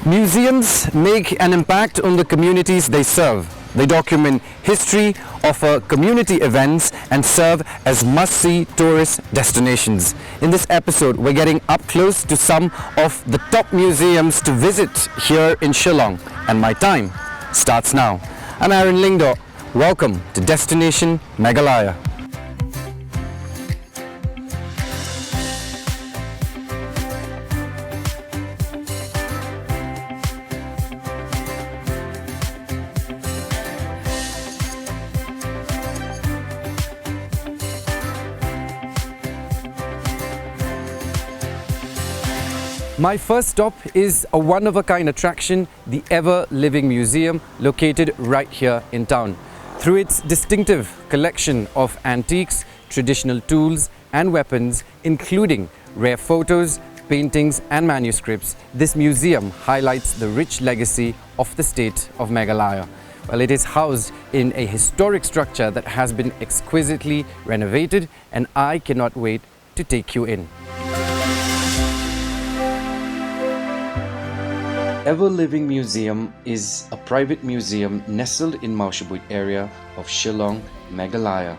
Museums make an impact on the communities they serve. They document history, offer community events and serve as must-see tourist destinations. In this episode, we're getting up close to some of the top museums to visit here in Shillong, and my time starts now. I'm Aaron Lingdo. Welcome to Destination Meghalaya. My first stop is a one-of-a-kind attraction, the Ever Living Museum, located right here in town. Through its distinctive collection of antiques, traditional tools and weapons, including rare photos, paintings and manuscripts, this museum highlights the rich legacy of the state of Meghalaya. Well, it is housed in a historic structure that has been exquisitely renovated, and I cannot wait to take you in. Ever Living Museum is a private museum nestled in Maushabut area of Shillong, Meghalaya.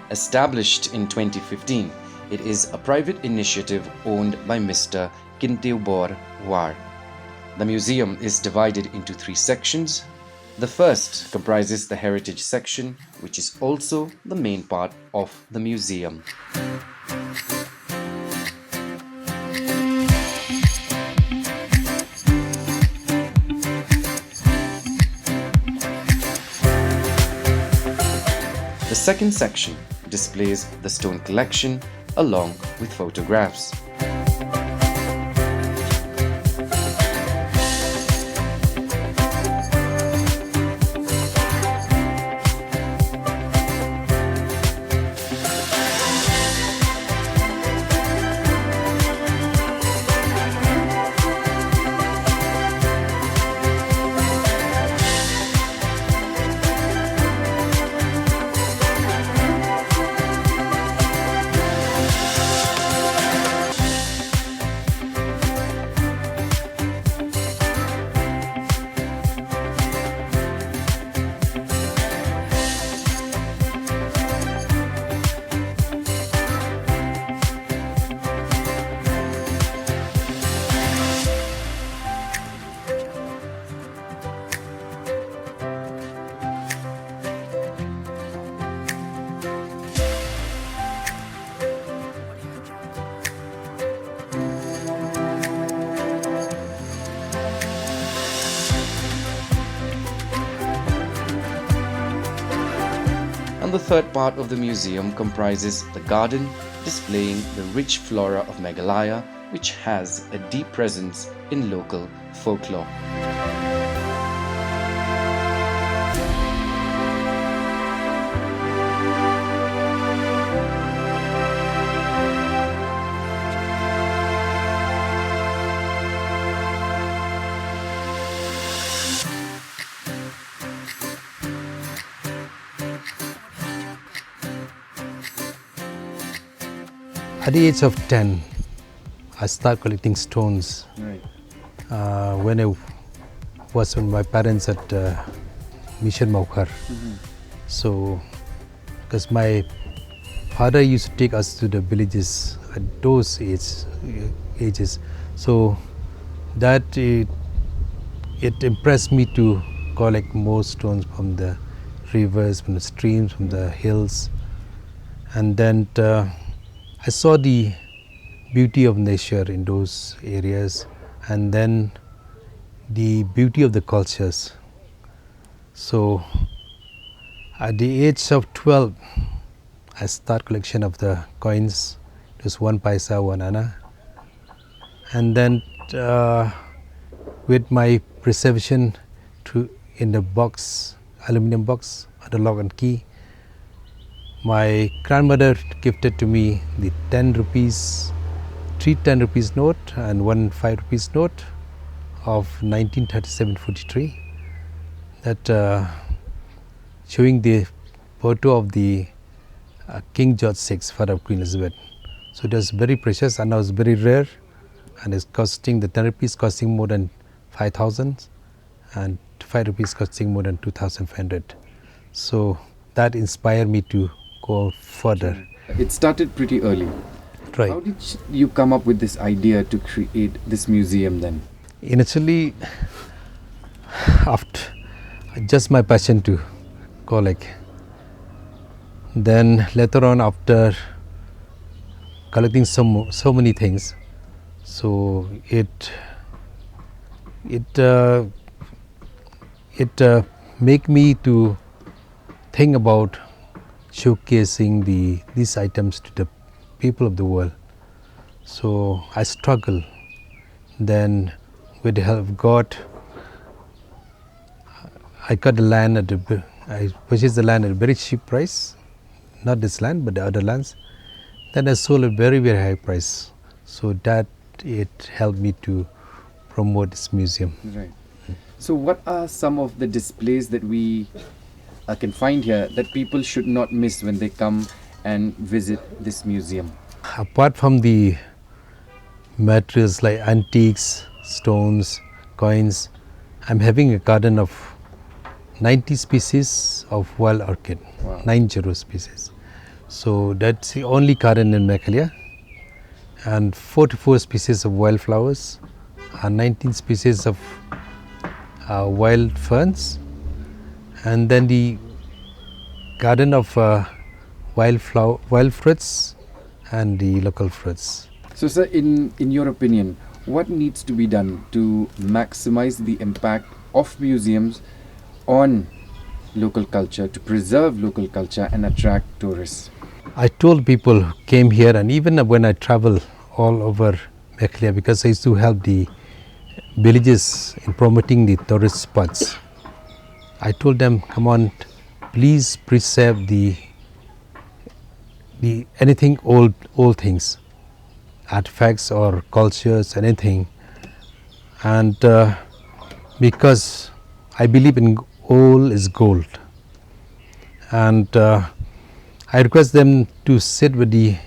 Established in 2015, it is a private initiative owned by Mr. Kinteubor War. The museum is divided into three sections. The first comprises the heritage section, which is also the main part of the museum. The second section displays the stone collection along with photographs. And the third part of the museum comprises the garden, displaying the rich flora of Meghalaya, which has a deep presence in local folklore. At the age of 10, I started collecting stones. Right. When I was with my parents at Mission Maukar. So, because my father used to take us to the villages at those ages. So, that it impressed me to collect more stones from the rivers, from the streams, from the hills. And then I saw the beauty of nature in those areas, and then the beauty of the cultures. So at the age of 12, I start collection of the coins. It was 1 paisa, 1 anna. And then with my preservation in the box, aluminum box, the lock and key, my grandmother gifted to me the 10 rupees, 3 10 rupees note and 1 5 rupees note of 1937-43. That showing the photo of the King George VI, father of Queen Elizabeth. So it was very precious and it was very rare, and it's costing, the 10 rupees costing more than 5,000 and 5 rupees costing more than 2,500. So that inspired me to go further. It started pretty early. Right. How did you come up with this idea to create this museum then? Initially, after just my passion to collect. Then later on, after collecting so many things, so it make me to think about showcasing these items to the people of the world. So I struggle. Then with the help of God, I got the land I purchased the land at a very cheap price, not this land but the other lands. Then I sold at very high price. So that it helped me to promote this museum. Right. So what are some of the displays that we can find here that people should not miss when they come and visit this museum? Apart from the materials like antiques, stones, coins, I'm having a garden of 90 species of wild orchid. Wow. 90 species. So that's the only garden in Meghalaya, and 44 species of wildflowers, and 19 species of wild ferns, and then the garden of wild fruits and the local fruits. So sir, in your opinion, what needs to be done to maximize the impact of museums on local culture, to preserve local culture and attract tourists? I told people who came here, and even when I travel all over Meghalaya, because I used to help the villages in promoting the tourist spots, I told them, come on, please preserve the anything old things, artifacts or cultures, anything. And because I believe in old is gold, and I request them to sit with the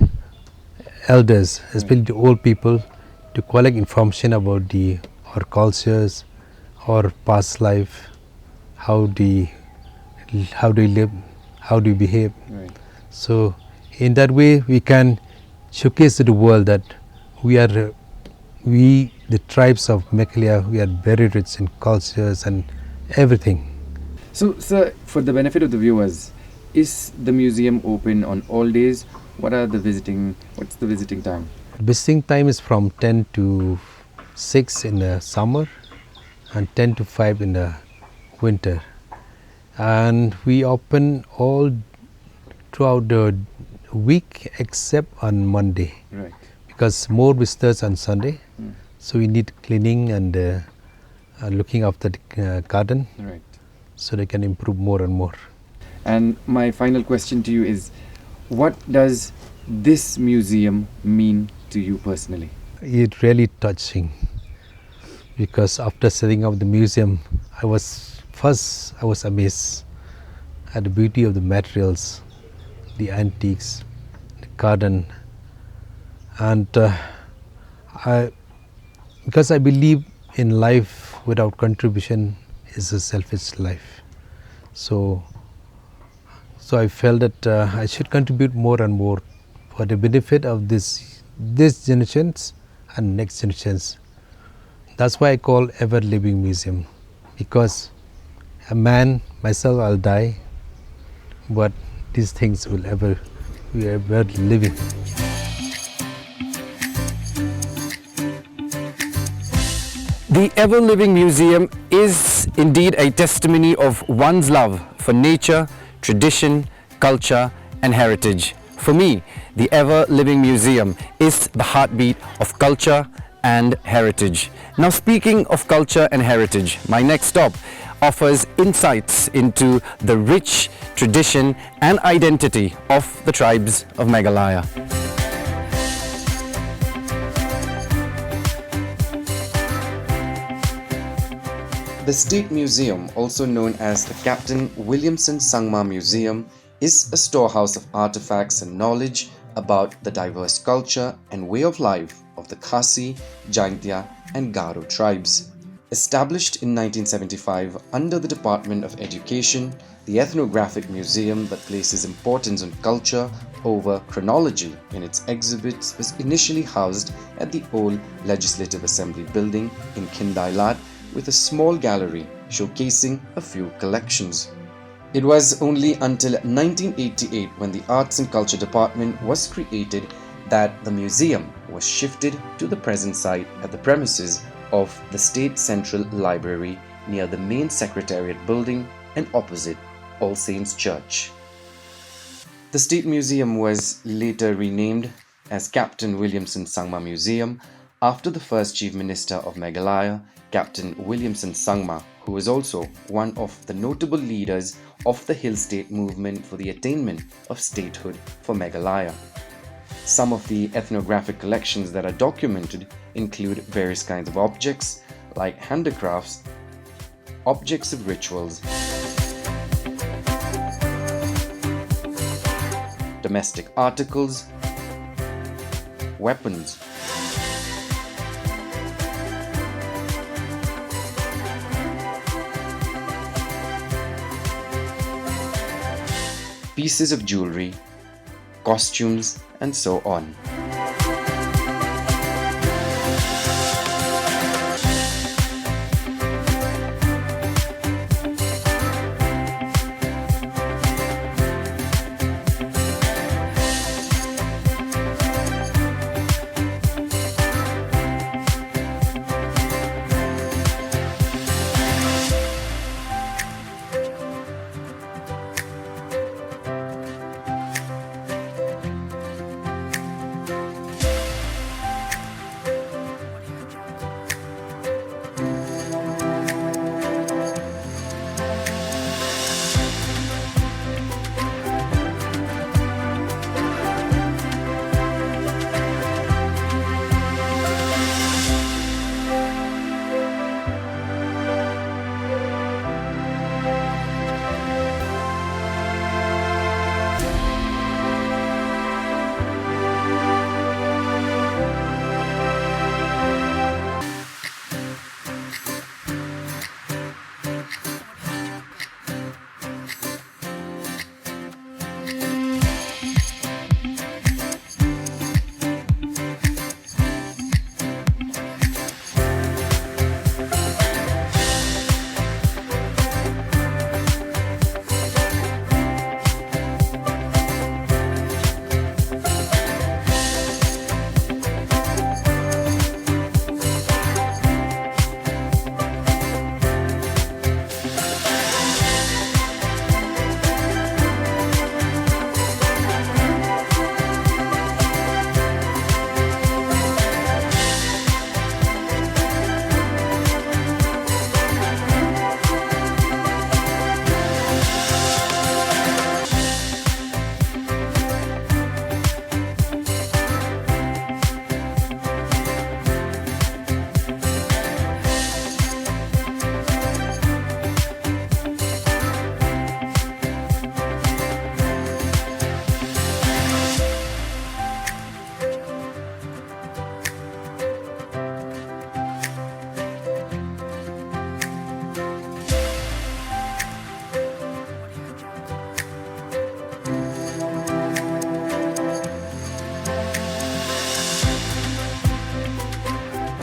elders, especially the old people, to collect information about our cultures, our past life, how do we live, how do we behave. Right. So in that way we can showcase to the world that the tribes of Meghalaya, we are very rich in cultures and everything. So sir, for the benefit of the viewers, is the museum open on all days? What's the visiting time? Visiting time is from 10 to 6 in the summer and 10 to 5 in the winter. And we open all throughout the week except on Monday. Right. Because more visitors on Sunday. So we need cleaning and looking after the garden. Right. So they can improve more and more. And my final question to you is, what does this museum mean to you personally? It's really touching, because after setting up the museum, I was amazed at the beauty of the materials, the antiques, the garden, and because I believe in life without contribution is a selfish life. So I felt that I should contribute more and more for the benefit of this generations and next generations. That's why I call Ever Living Museum, because a man, myself, I'll die, but these things will ever living. The Ever Living Museum is indeed a testimony of one's love for nature, tradition, culture and heritage. For me, the Ever Living Museum is the heartbeat of culture and heritage. Now, speaking of culture and heritage, my next stop offers insights into the rich tradition and identity of the tribes of Meghalaya. The State Museum, also known as the Captain Williamson Sangma Museum, is a storehouse of artifacts and knowledge about the diverse culture and way of life of the Khasi, Jaintia and Garo tribes. Established in 1975 under the Department of Education, the Ethnographic Museum that places importance on culture over chronology in its exhibits was initially housed at the old Legislative Assembly building in Kindailat with a small gallery showcasing a few collections. It was only until 1988 when the Arts and Culture Department was created that the museum was shifted to the present site at the premises of the State Central Library near the main Secretariat building and opposite All Saints Church. The State Museum was later renamed as Captain Williamson Sangma Museum after the first Chief Minister of Meghalaya, Captain Williamson Sangma, who was also one of the notable leaders of the Hill State movement for the attainment of statehood for Meghalaya. Some of the ethnographic collections that are documented include various kinds of objects like handicrafts, objects of rituals, domestic articles, weapons, pieces of jewelry, costumes, and so on.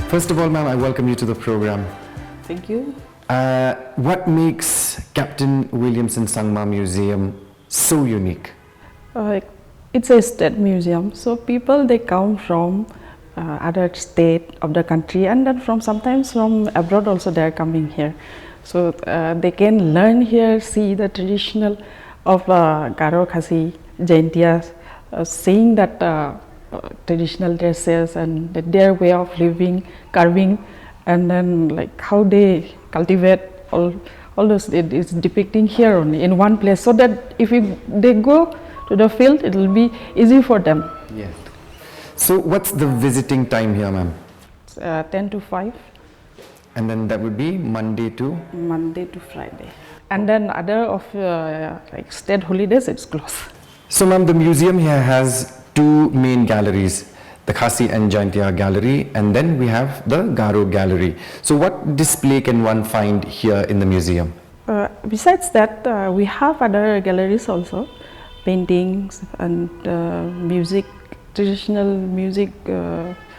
First of all, ma'am, I welcome you to the program. Thank you. What makes Captain Williamson Sangma Museum so unique? It's a state museum, so people they come from other state of the country, and then from sometimes from abroad also they are coming here. So they can learn here, see the traditional of Garo Khasi Jaintias, seeing that traditional dresses and their way of living, carving, and then like how they cultivate all those. It is depicting here only in one place, so that if they go to the field, it will be easy for them. Yes. So what's the visiting time here, ma'am? 10 to 5. And then that would be Monday to Friday, and then other of like state holidays it's closed. So, ma'am, the museum here has two main galleries. the Khasi and Jaintia Gallery, and then we have the Garo Gallery. So what display can one find here in the museum? Besides that, we have other galleries also, paintings and music, traditional music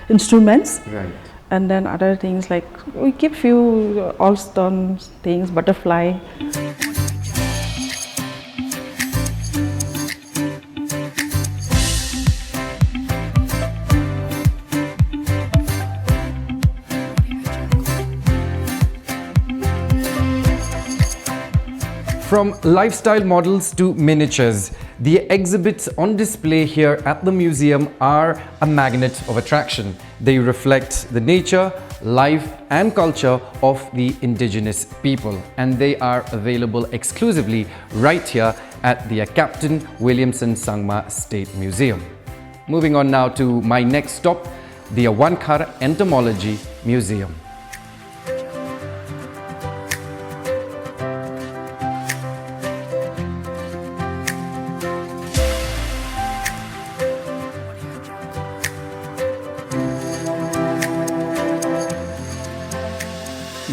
instruments. Right. And then other things like we keep few all stone things, butterfly. From lifestyle models to miniatures, the exhibits on display here at the museum are a magnet of attraction. They reflect the nature, life and culture of the indigenous people, and they are available exclusively right here at the Captain Williamson Sangma State Museum. Moving on now to my next stop, the Awankar Entomology Museum.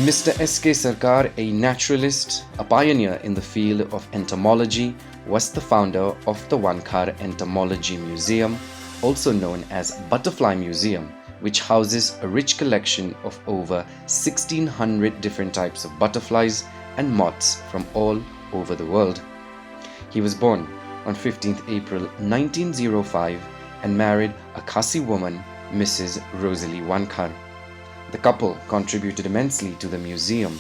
Mr. S.K. Sarkar, a naturalist, a pioneer in the field of entomology, was the founder of the Awankar Entomology Museum, also known as Butterfly Museum, which houses a rich collection of over 1,600 different types of butterflies and moths from all over the world. He was born on 15th April 1905 and married a Khasi woman, Mrs. Rosalie Awankar. The couple contributed immensely to the museum.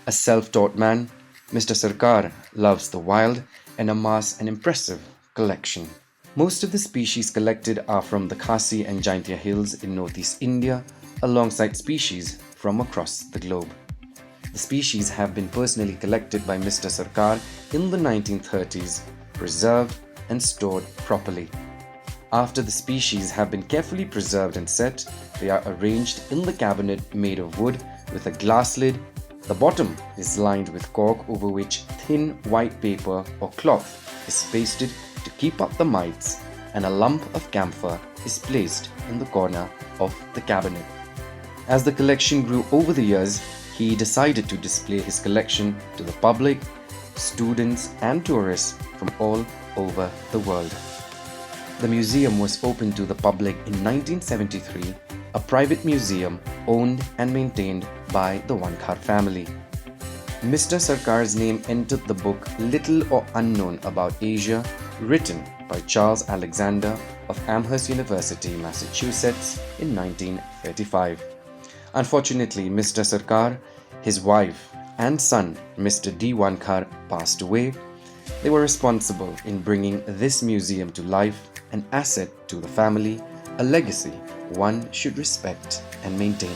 A self-taught man, Mr. Sarkar loves the wild and amassed an impressive collection. Most of the species collected are from the Khasi and Jaintia hills in northeast India, alongside species from across the globe. The species have been personally collected by Mr. Sarkar in the 1930s, preserved and stored properly. After the species have been carefully preserved and set, they are arranged in the cabinet made of wood with a glass lid. The bottom is lined with cork over which thin white paper or cloth is pasted to keep up the mites, and a lump of camphor is placed in the corner of the cabinet. As the collection grew over the years, he decided to display his collection to the public, students and tourists from all over the world. The museum was opened to the public in 1973, a private museum owned and maintained by the Awankar family. Mr. Sarkar's name entered the book Little or Unknown About Asia, written by Charles Alexander of Amherst University, Massachusetts in 1935. Unfortunately, Mr. Sarkar, his wife and son, Mr. D. Awankar, passed away. They were responsible in bringing this museum to life, an asset to the family, a legacy one should respect and maintain.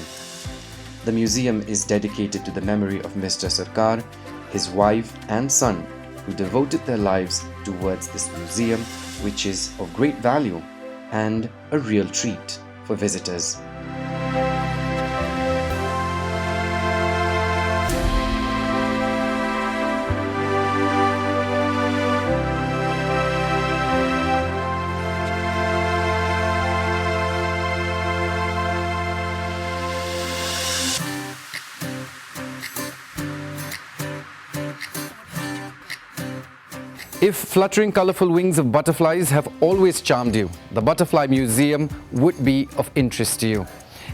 The museum is dedicated to the memory of Mr. Sarkar, his wife and son, who devoted their lives towards this museum, which is of great value and a real treat for visitors. If fluttering colorful wings of butterflies have always charmed you, the Butterfly Museum would be of interest to you.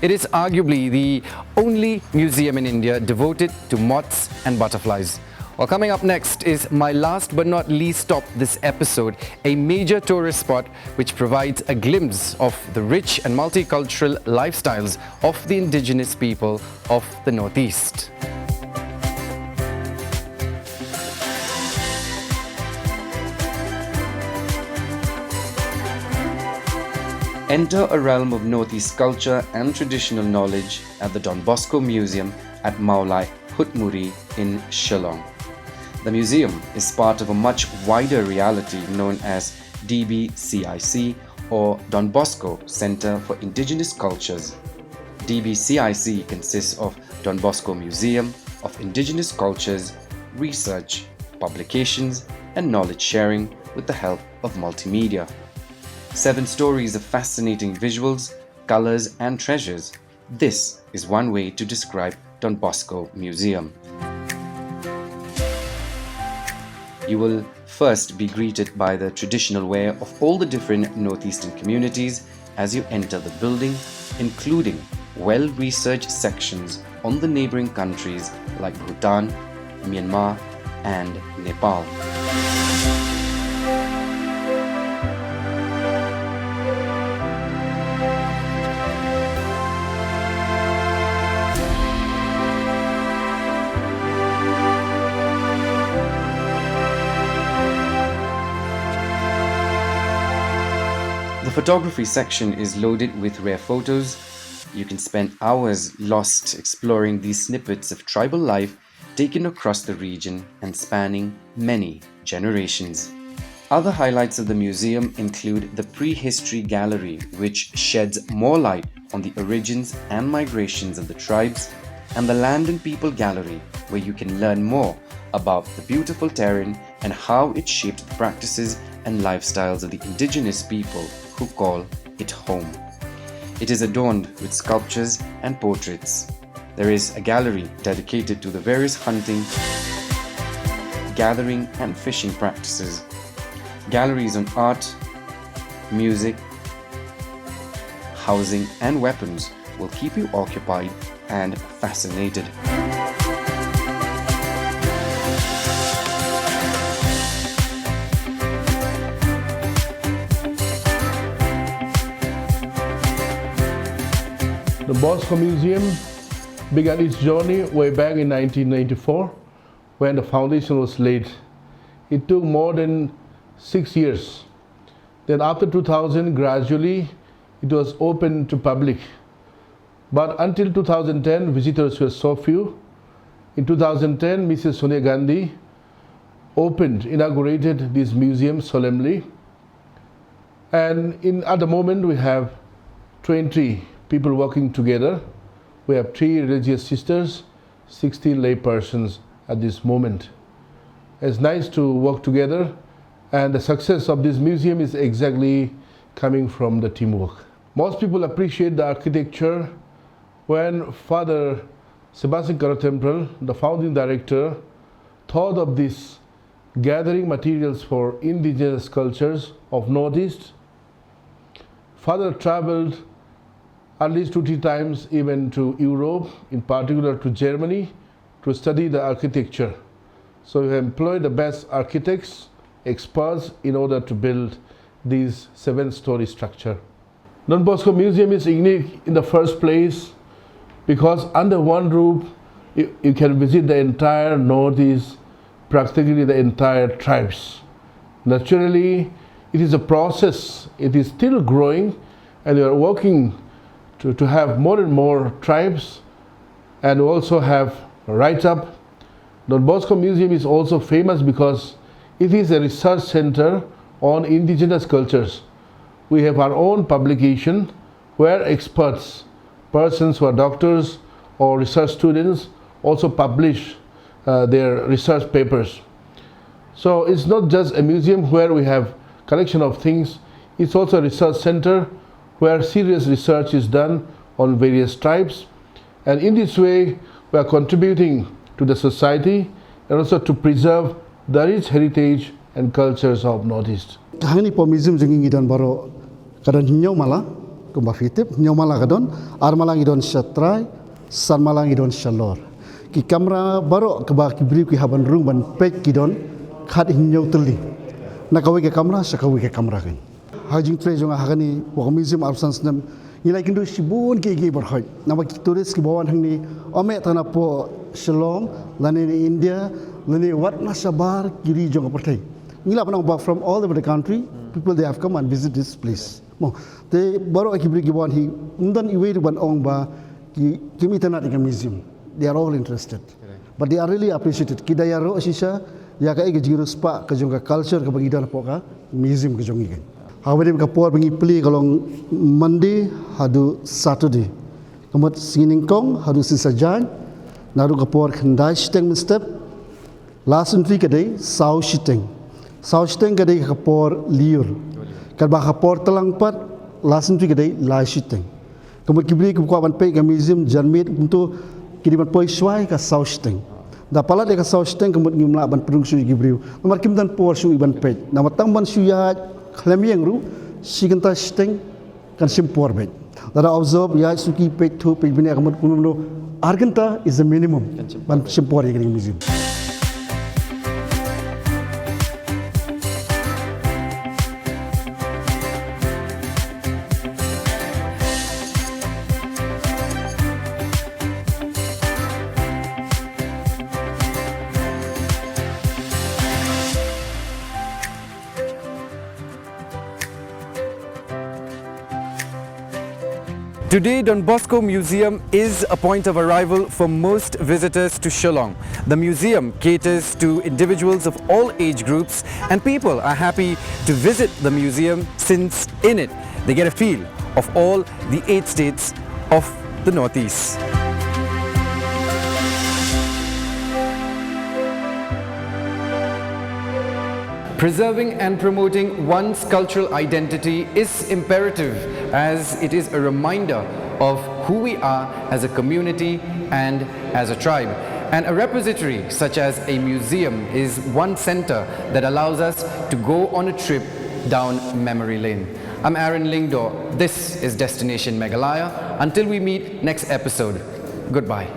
It is arguably the only museum in India devoted to moths and butterflies. Well, coming up next is my last but not least stop this episode, a major tourist spot which provides a glimpse of the rich and multicultural lifestyles of the indigenous people of the Northeast. Enter a realm of Northeast culture and traditional knowledge at the Don Bosco Museum at Maulai Hutmuri in Shillong. The museum is part of a much wider reality known as DBCIC, or Don Bosco Center for Indigenous Cultures. DBCIC consists of Don Bosco Museum of Indigenous Cultures, research, publications and knowledge sharing with the help of multimedia. 7 stories of fascinating visuals, colors and treasures. This is one way to describe Don Bosco Museum. You will first be greeted by the traditional wear of all the different northeastern communities as you enter the building, including well-researched sections on the neighboring countries like Bhutan, Myanmar and Nepal. The photography section is loaded with rare photos. You can spend hours lost exploring these snippets of tribal life taken across the region and spanning many generations. Other highlights of the museum include the Prehistory Gallery, which sheds more light on the origins and migrations of the tribes, and the Land and People Gallery, where you can learn more about the beautiful terrain and how it shaped the practices and lifestyles of the indigenous people who call it home. It is adorned with sculptures and portraits. There is a gallery dedicated to the various hunting, gathering and fishing practices. Galleries on art, music, housing and weapons will keep you occupied and fascinated. The Bosco Museum began its journey way back in 1994 when the foundation was laid. It took more than 6 years. Then after 2000, gradually it was open to public. But until 2010, visitors were so few. In 2010, Mrs. Sonia Gandhi inaugurated this museum solemnly. And at the moment we have 20 people working together. We have 3 religious sisters, 16 lay persons at this moment. It's nice to work together, and the success of this museum is exactly coming from the teamwork. Most people appreciate the architecture. When Father Sebastian Temple, the founding director, thought of this gathering materials for indigenous cultures of Northeast, Father traveled at least 2-3 times even to Europe, in particular to Germany, to study the architecture. So we employed the best architects, experts in order to build this 7-story structure. Don Bosco Museum is unique in the first place because under one roof you can visit the entire Northeast, practically the entire tribes. Naturally, it is a process. It is still growing, and we are working to have more and more tribes and also have write-up. Don Bosco Museum is also famous because it is a research center on indigenous cultures. We have our own publication where experts, persons who are doctors or research students, also publish their research papers. So it's not just a museum where we have collection of things, it's also a research center where serious research is done on various tribes, and in this way we are contributing to the society and also to preserve the rich heritage and cultures of Northeast. Hangni po museum jenging idon baro kadon hinyo mala kumba fitip hinyo mala kadon armalang idon shatrai sarmalang idon shalor ki kamera baro keba kibri ki haban rung ban pek kidon khat hinyo tuli nakawi ke kamera sakawi ke kamera kan hajing tre jonga hagani po museum absence nam nilai kindu sibun ke gi barhoi nama ki tourist ki bawan hangni ome tana po Shillong lani India lani wat nasabar kiri jonga pertai nila panang back from all over the country people they have come and visit this place mo te baro akibri ki bawan hi undan iwe ban ong ba ki kimi tanat ka museum they are all interested but they are really appreciated kidaya ro asisa ya ka ege jiru spa ka jonga culture ka bagi dan poka museum ka jongi kan hawade ka por bangi pli kalong Monday hadu Saturday kamat sining kong hadu sisajan naru ka por khandai steng step last entry ka day sau shiteng ka day ka por liur Kad baka portalang pat lasin tu kedai lai shiteng. Kemudian kibri kebukwa ban pe ke museum janmit untuk kiriman poi swai ka sausteng. Da pala de ka sausteng kemudian ngimla ban pedung su kibri. Nomor kim dan por su iban pe. Nama tangban su ya klemieng ru sigenta steng kan simpor be. Dada observe ya suki pe tu pe bini kemudian kuno argenta is the minimum ban simpor ye museum. Today, Don Bosco Museum is a point of arrival for most visitors to Shillong. The museum caters to individuals of all age groups, and people are happy to visit the museum since in it they get a feel of all the 8 states of the Northeast. Preserving and promoting one's cultural identity is imperative, as it is a reminder of who we are as a community and as a tribe. And a repository such as a museum is one center that allows us to go on a trip down memory lane. I'm Aaron Lingdor. This is Destination Meghalaya. Until we meet next episode, goodbye.